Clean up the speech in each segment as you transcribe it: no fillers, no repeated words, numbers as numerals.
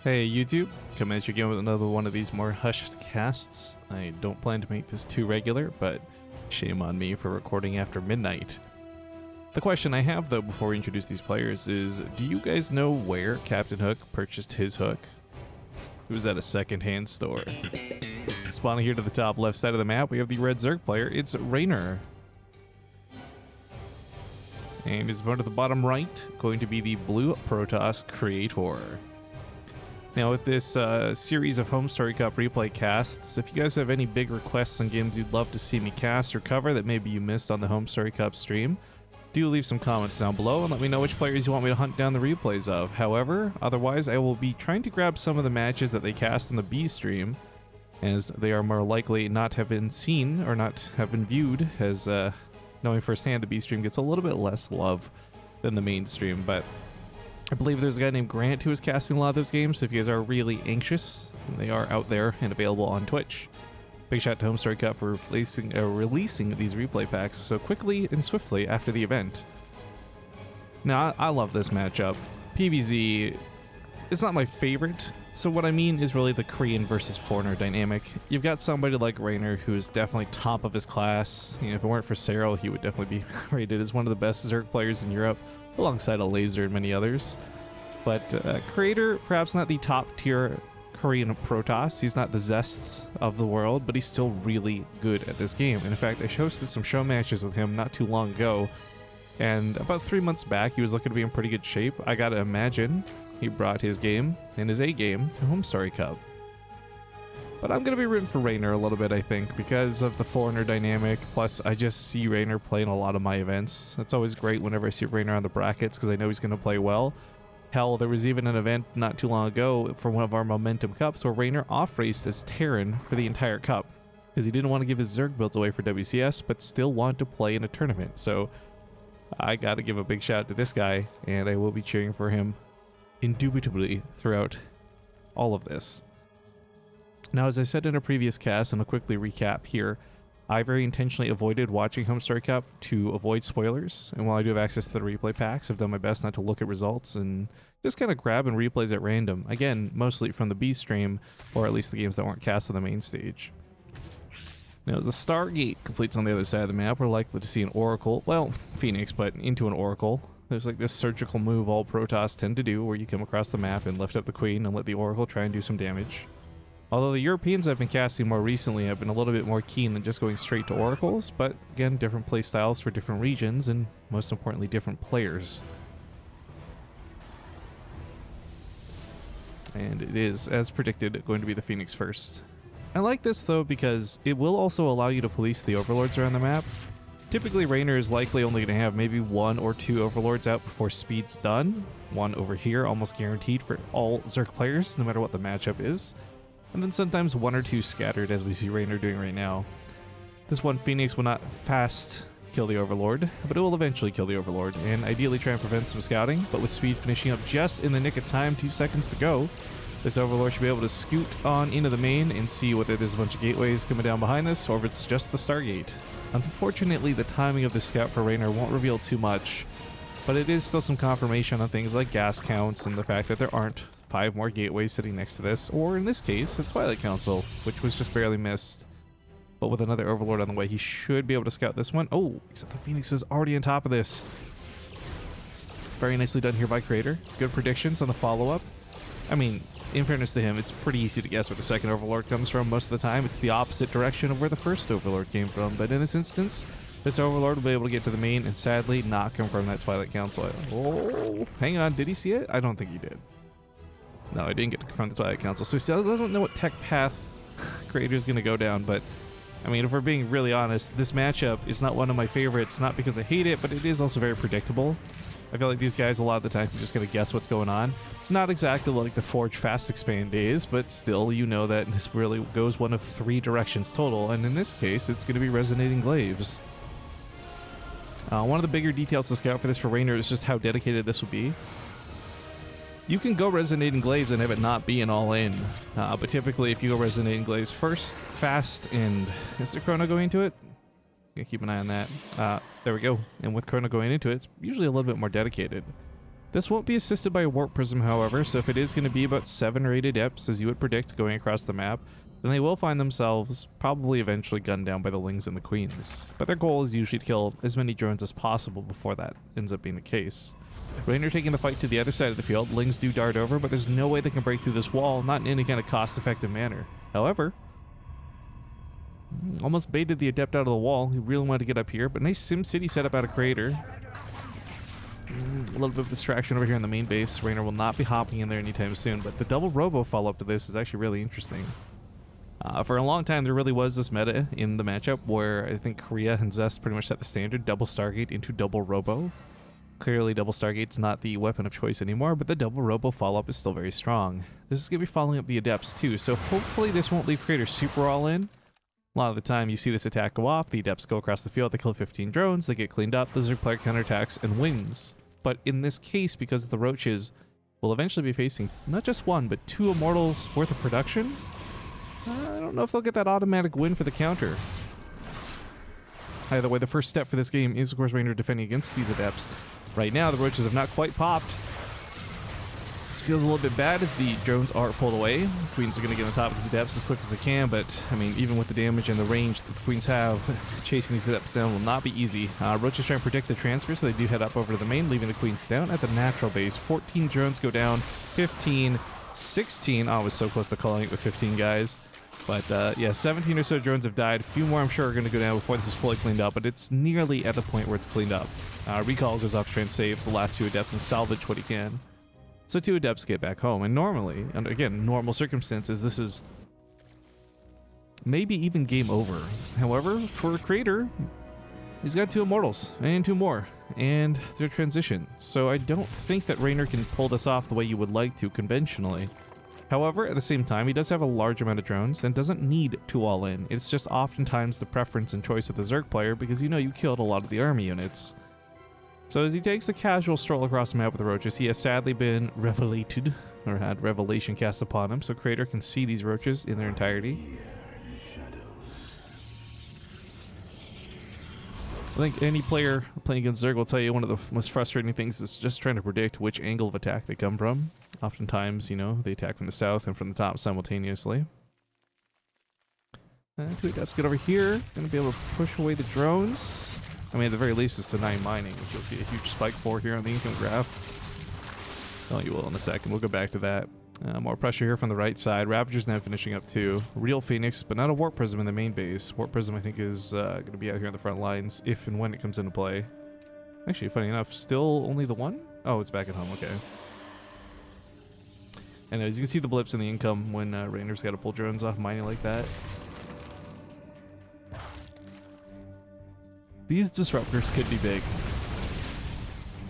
Hey YouTube, coming at you again with another one of these more hushed casts. I don't plan to make this too regular, but shame on me for recording after midnight. The question I have though before we introduce these players is, do you guys know where Captain Hook purchased his hook? It was at a secondhand store. Spawning here to the top left side of the map, we have the red Zerg player, it's Reynor. And his opponent at the bottom right, going to be the blue Protoss creator. Now with this series of Homestory Cup replay casts, if you guys have any big requests on games you'd love to see me cast or cover that maybe you missed on the Homestory Cup stream, do leave some comments down below and let me know which players you want me to hunt down the replays of. However, otherwise I will be trying to grab some of the matches that they cast in the B stream, as they are more likely not have been seen or not have been viewed, as knowing firsthand the B stream gets a little bit less love than the main stream, but I believe there's a guy named Grant who is casting a lot of those games, so if you guys are really anxious, they are out there and available on Twitch. Big shout out to Homestory Cup for releasing these replay packs so quickly and swiftly after the event. Now, I love this matchup. PvZ, it's not my favorite, so what I mean is really the Korean versus foreigner dynamic. You've got somebody like Reynor who is definitely top of his class. You know, if it weren't for Cyril, he would definitely be rated as one of the best Zerg players in Europe, alongside a Laser and many others. But Creator, perhaps not the top tier Korean Protoss, he's not the Zests of the world, but he's still really good at this game. And in fact, I hosted some show matches with him not too long ago, and about 3 months back he was looking to be in pretty good shape. I gotta imagine he brought his game and his A game to Homestory Cup. But I'm going to be rooting for Reynor a little bit, I think, because of the foreigner dynamic. Plus, I just see Reynor playing a lot of my events. It's always great whenever I see Reynor on the brackets because I know he's going to play well. Hell, there was even an event not too long ago for one of our Momentum Cups where Reynor off-raced as Terran for the entire cup because he didn't want to give his Zerg builds away for WCS, but still wanted to play in a tournament. So I got to give a big shout out to this guy, and I will be cheering for him indubitably throughout all of this. Now, as I said in a previous cast, and I'll quickly recap here, I very intentionally avoided watching Homestory Cup to avoid spoilers, and while I do have access to the replay packs, I've done my best not to look at results and just kind of grab and replays at random. Again, mostly from the B stream, or at least the games that weren't cast on the main stage. Now, as the Stargate completes on the other side of the map, we're likely to see an Oracle, well, Phoenix, but into an Oracle. There's like this surgical move all Protoss tend to do, where you come across the map and lift up the Queen and let the Oracle try and do some damage. Although the Europeans I've been casting more recently have been a little bit more keen than just going straight to Oracles, but again, different play styles for different regions, and most importantly, different players. And it is, as predicted, going to be the Phoenix first. I like this though because it will also allow you to police the overlords around the map. Typically, Reynor is likely only going to have maybe 1 or 2 overlords out before speed's done. One over here, almost guaranteed for all Zerg players, no matter what the matchup is. And then sometimes 1 or 2 scattered, as we see Reynor doing right now. This one Phoenix will not fast kill the Overlord, but it will eventually kill the Overlord, and ideally try and prevent some scouting, but with speed finishing up just in the nick of time, 2 seconds to go, this Overlord should be able to scoot on into the main and see whether there's a bunch of gateways coming down behind us, or if it's just the Stargate. Unfortunately, the timing of the scout for Reynor won't reveal too much, but it is still some confirmation on things like gas counts and the fact that there aren't 5 more gateways sitting next to this, or in this case, the Twilight Council, which was just barely missed. But with another Overlord on the way, he should be able to scout this one. Oh, except the Phoenix is already on top of this. Very nicely done here by Creator. Good predictions on the follow-up. I mean, in fairness to him, it's pretty easy to guess where the second Overlord comes from most of the time. It's the opposite direction of where the first Overlord came from, but in this instance, this Overlord will be able to get to the main and sadly not confirm that Twilight Council. Oh, hang on, did he see it? I don't think he did. No, I didn't get to confront the Twilight Council, so he still doesn't know what tech path Creator's going to go down, but I mean, if we're being really honest, this matchup is not one of my favorites, not because I hate it, but it is also very predictable. I feel like these guys a lot of the time are just going to guess what's going on. Not exactly like the Forge Fast Expand days, but still, you know that this really goes one of 3 directions total, and in this case, it's going to be Resonating Glaives. One of the bigger details to scout for this for Reynor is just how dedicated this will be. You can go Resonating Glaives and have it not be an all-in, but typically if you go Resonating Glaives first, fast, and is there Chrono going into it? Gotta keep an eye on that. There we go. And with Chrono going into it, it's usually a little bit more dedicated. This won't be assisted by a Warp Prism, however, so if it is going to be about 7 or 8 Adepts, as you would predict, going across the map, then they will find themselves probably eventually gunned down by the Lings and the Queens. But their goal is usually to kill as many drones as possible before that ends up being the case. Reynor taking the fight to the other side of the field. Lings do dart over, but there's no way they can break through this wall, not in any kind of cost-effective manner. However, almost baited the Adept out of the wall. He really wanted to get up here, but nice SimCity setup out of Crater. A little bit of distraction over here in the main base. Reynor will not be hopping in there anytime soon, but the double robo follow-up to this is actually really interesting. For a long time, there really was this meta in the matchup where I think Korea and Zest pretty much set the standard, double Stargate into double robo. Clearly, double Stargate's not the weapon of choice anymore, but the double robo follow-up is still very strong. This is going to be following up the Adepts too, so hopefully this won't leave Crater super all in. A lot of the time, you see this attack go off, the Adepts go across the field, they kill 15 drones, they get cleaned up, the Zerg player counterattacks and wins. But in this case, because the Roaches will eventually be facing not just 1, but 2 Immortals worth of production, I don't know if they'll get that automatic win for the counter. Either way, the first step for this game is, of course, Reynor defending against these Adepts. Right now, the Roaches have not quite popped. This feels a little bit bad as the drones are pulled away. The Queens are going to get on top of these Adepts as quick as they can, but, I mean, even with the damage and the range that the Queens have, chasing these Adepts down will not be easy. Roaches trying to predict the transfer, so they do head up over to the main, leaving the Queens down at the natural base. 14 drones go down, 15, 16. Oh, I was so close to calling it with 15 guys. But yeah, 17 or so drones have died. A few more I'm sure are going to go down before this is fully cleaned up, but it's nearly at the point where it's cleaned up. Recall goes off to try and save the last 2 Adepts and salvage what he can. So 2 Adepts get back home, and normally, and again, normal circumstances, this is maybe even game over. However, for Crater, he's got 2 Immortals, and 2 more, and they're transition. So I don't think that Reynor can pull this off the way you would like to conventionally. However, at the same time, he does have a large amount of drones and doesn't need to all in. It's just oftentimes the preference and choice of the Zerg player because you know you killed a lot of the army units. So as he takes a casual stroll across the map with the Roaches, he has sadly been revelated, or had revelation cast upon him, so Crater can see these Roaches in their entirety. I think any player playing against Zerg will tell you one of the most frustrating things is just trying to predict which angle of attack they come from. Oftentimes, you know, they attack from the south and from the top simultaneously. 2 Adepts get over here. Gonna be able to push away the drones. I mean, at the very least, it's denying mining, which you'll see a huge spike for here on the income graph. Oh, you will in a second. We'll go back to that. More pressure here from the right side. Ravagers now finishing up too. Real Phoenix, but not a Warp Prism in the main base. Warp Prism, I think, is going to be out here on the front lines if and when it comes into play. Actually, funny enough, still only the 1? Oh, it's back at home. Okay. And as you can see the blips in the income when Reynor's got to pull drones off mining like that. These disruptors could be big.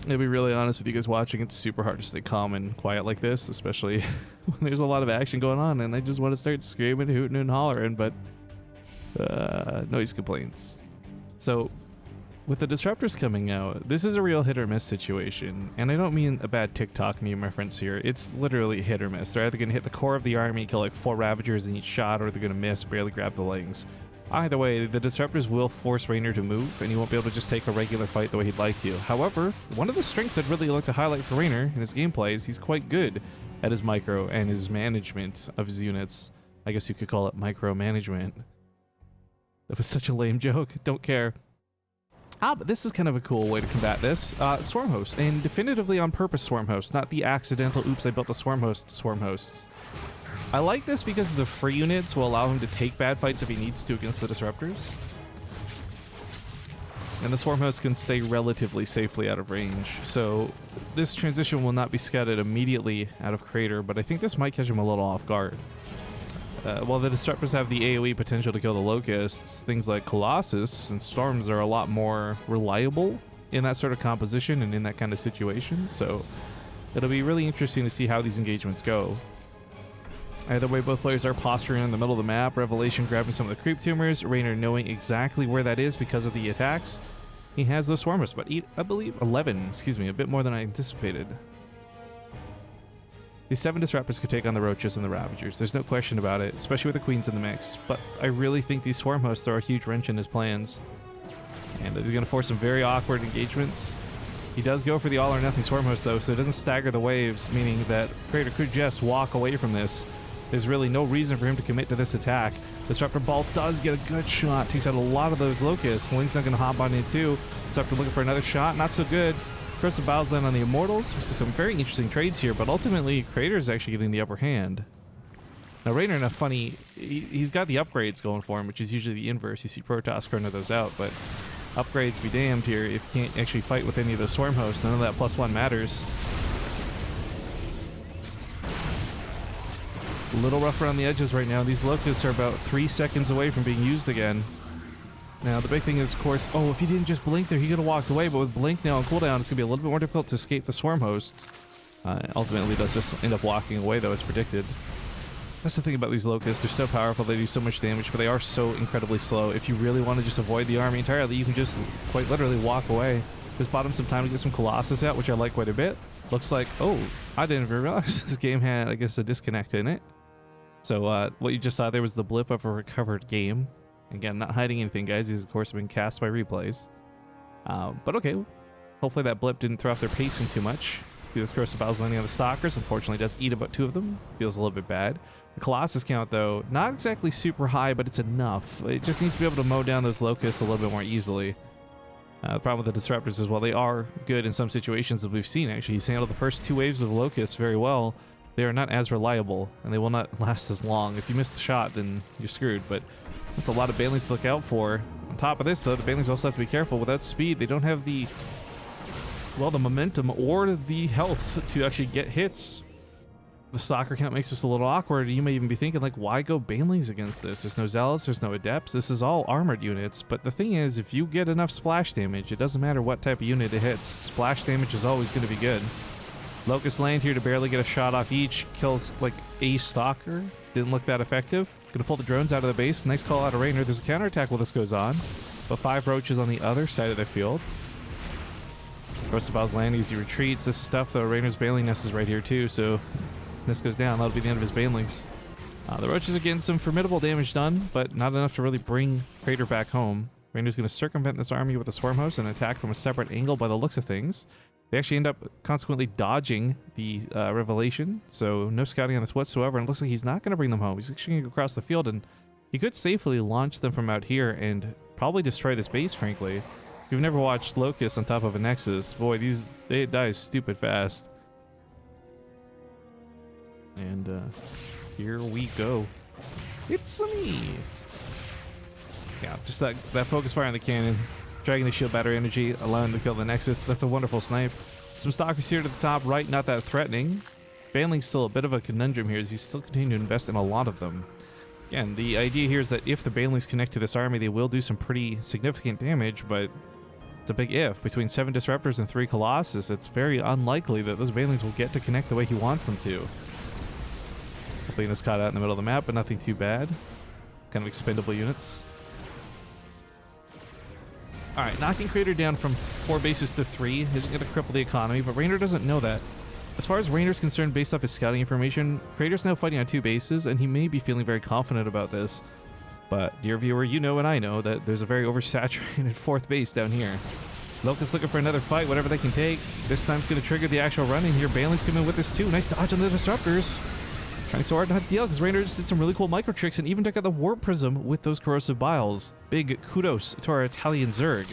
To be really honest with you guys watching, it's super hard to stay calm and quiet like this, especially when there's a lot of action going on and I just want to start screaming, hooting, and hollering, but noise complaints. So with the disruptors coming out, this is a real hit or miss situation, and I don't mean a bad TikTok meme reference here. It's literally hit or miss. They're either going to hit the core of the army, kill like 4 Ravagers in each shot, or they're going to miss, barely grab the Lings. Either way, the disruptors will force Reynor to move, and he won't be able to just take a regular fight the way he'd like to. However, one of the strengths I'd really like to highlight for Reynor in his gameplay is he's quite good at his micro and his management of his units. I guess you could call it micromanagement. That was such a lame joke. Don't care. But this is kind of a cool way to combat this. Swarm Host, and definitively on purpose Swarm Host, not the accidental oops I built a Swarm Host Swarm Hosts. I like this because the free units will allow him to take bad fights if he needs to against the disruptors. And the Swarm Host can stay relatively safely out of range. So this transition will not be scouted immediately out of Crater, but I think this might catch him a little off guard. While the disruptors have the AoE potential to kill the Locusts, things like Colossus and Storms are a lot more reliable in that sort of composition and in that kind of situation. So it'll be really interesting to see how these engagements go. Either way, both players are posturing in the middle of the map. Revelation grabbing some of the creep tumors. Reynor knowing exactly where that is because of the attacks. He has those swarmers, but I believe 11, excuse me, a bit more than I anticipated. These 7 disruptors could take on the Roaches and the Ravagers. There's no question about it, especially with the Queens in the mix. But I really think these Swarm Hosts throw a huge wrench in his plans. And he's going to force some very awkward engagements. He does go for the all or nothing swarm host though, so it doesn't stagger the waves, meaning that Creator could just walk away from this. There's really no reason for him to commit to this attack. Disruptor Ball does get a good shot, takes out a lot of those locusts. Link's not going to hop on in too. Disruptor looking for another shot, not so good. Corrosive Bowels then on the Immortals. We see some very interesting trades here, but ultimately Creator's actually getting the upper hand. Now Reynor in a funny, he's got the upgrades going for him, which is usually the inverse. You see Protoss chrono those out, but upgrades be damned here if you can't actually fight with any of those swarm hosts. None of that +1 matters. A little rough around the edges right now. These locusts are about 3 seconds away from being used again. Now the big thing is, of course, oh, if he didn't just blink there, he could have walked away, but with blink now on cooldown, it's going to be a little bit more difficult to escape the swarm hosts. Ultimately does just end up walking away though, as predicted. That's the thing about these locusts. They're so powerful, they do so much damage, but they are so incredibly slow. If you really want to just avoid the army entirely, you can just quite literally walk away. This bought him some time to get some Colossus out, which I like quite a bit. Looks like, oh, I didn't even realize this game had, I guess, a disconnect in it. So what you just saw there was the blip of a recovered game. Again, not hiding anything, guys. These, of course, have been cast by replays. But okay, hopefully that blip didn't throw off their pacing too much. See this Corrosive Bowels landing on the Stalkers. Unfortunately, does eat about 2 of them. Feels a little bit bad. The Colossus count, though, not exactly super high, but it's enough. It just needs to be able to mow down those locusts a little bit more easily. The problem with the Disruptors is, while they are good in some situations that we've seen, actually, he's handled the first 2 waves of locusts very well. They are not as reliable, and they will not last as long. If you miss the shot, then you're screwed, but that's a lot of Banelings to look out for. On top of this, though, the Banelings also have to be careful. Without speed, they don't have the, well, the momentum or the health to actually get hits. The stalker count makes this a little awkward. You may even be thinking, like, why go Banelings against this? There's no Zealots, there's no Adepts. This is all armored units, but the thing is, if you get enough splash damage, it doesn't matter what type of unit it hits. Splash damage is always going to be good. Locust land here to barely get a shot off each. Kills like a stalker. Didn't look that effective. Gonna pull the drones out of the base. Nice call out of Reynor. There's a counterattack while this goes on. But 5 roaches on the other side of the field. Corrosive Bowels land, easy retreats. This stuff though, Reynor's Baneling Nest is right here too, so this goes down. That'll be the end of his Banelings. The roaches are getting some formidable damage done, but not enough to really bring Crater back home. Reynor's gonna circumvent this army with a swarm host and attack from a separate angle by the looks of things. They actually end up consequently dodging the revelation, so no scouting on this whatsoever, and it looks like he's not going to bring them home. He's actually going to go across the field, and he could safely launch them from out here and probably destroy this base, frankly. If you've never watched Locust on top of a Nexus, boy, they die stupid fast. And here we go. It's me! Yeah, just that focus fire on the cannon. Dragging the shield battery energy, allowing them to kill the Nexus. That's a wonderful snipe. Some stalkers here to the top right, not that threatening. Baneling's still a bit of a conundrum here as he's still continuing to invest in a lot of them. Again, the idea here is that if the Banelings connect to this army, they will do some pretty significant damage, but it's a big if. Between 7 Disruptors and 3 Colossus, it's very unlikely that those Banelings will get to connect the way he wants them to. Being this caught out in the middle of the map, but nothing too bad. Kind of expendable units. Alright, knocking Crater down from 4 bases to 3 isn't going to cripple the economy, but Reynor doesn't know that. As far as Reynor's concerned, based off his scouting information, Crater's now fighting on 2 bases, and he may be feeling very confident about this. But, dear viewer, you know and I know that there's a very oversaturated 4th base down here. Locust looking for another fight, whatever they can take. This time's going to trigger the actual run in here. Baneling's coming with this too. Nice dodge on the Disruptors. Trying so hard not to deal because Reynor just did some really cool micro tricks and even took out the Warp Prism with those Corrosive Bowels. Big kudos to our Italian Zerg.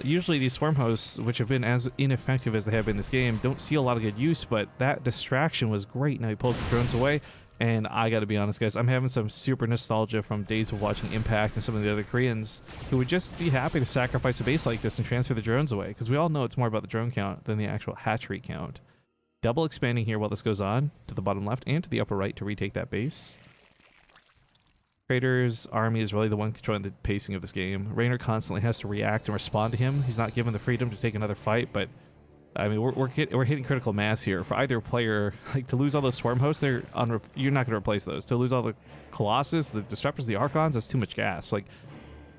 Usually these swarm hosts, which have been as ineffective as they have been in this game, don't see a lot of good use, but that distraction was great. Now he pulls the drones away, and I gotta be honest, guys, I'm having some super nostalgia from days of watching Impact and some of the other Koreans who would just be happy to sacrifice a base like this and transfer the drones away, because we all know it's more about the drone count than the actual hatchery count. Double expanding here while this goes on, to the bottom left and to the upper right to retake that base. Crater's army is really the one controlling the pacing of this game. Reynor constantly has to react and respond to him. He's not given the freedom to take another fight, but I mean, we're hitting critical mass here. For either player, like to lose all those swarm hosts, you're not going to replace those. To lose all the Colossus, the Disruptors, the Archons, that's too much gas. Like,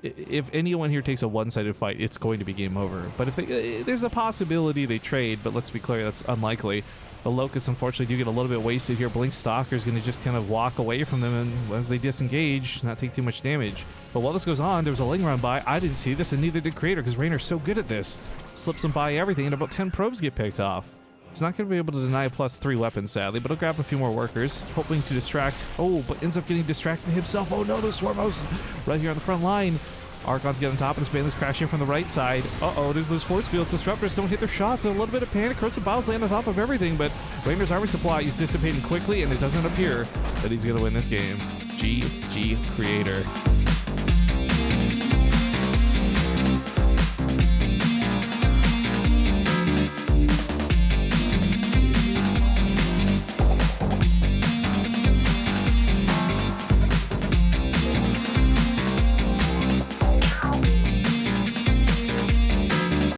if anyone here takes a one-sided fight, it's going to be game over. But if there's a possibility they trade, but let's be clear, that's unlikely. The Locusts, unfortunately, do get a little bit wasted here. Blink Stalker is going to just kind of walk away from them, and as they disengage, not take too much damage. But while this goes on, there was a Ling run by. I didn't see this, and neither did Creator, because Reynor's so good at this. Slips him by everything, and about 10 probes get picked off. He's not going to be able to deny a +3 weapon, sadly, but he'll grab a few more workers, hoping to distract. Oh, but ends up getting distracted himself. Oh no, those Swarmos right here on the front line. Archon's getting on top, and Spanley's crashing from the right side. Uh-oh, there's those force fields. Disruptors don't hit their shots. A little bit of panic. Corrosive Bows land on top of everything, but Reynor's army supply is dissipating quickly, and it doesn't appear that he's going to win this game. GG Creator.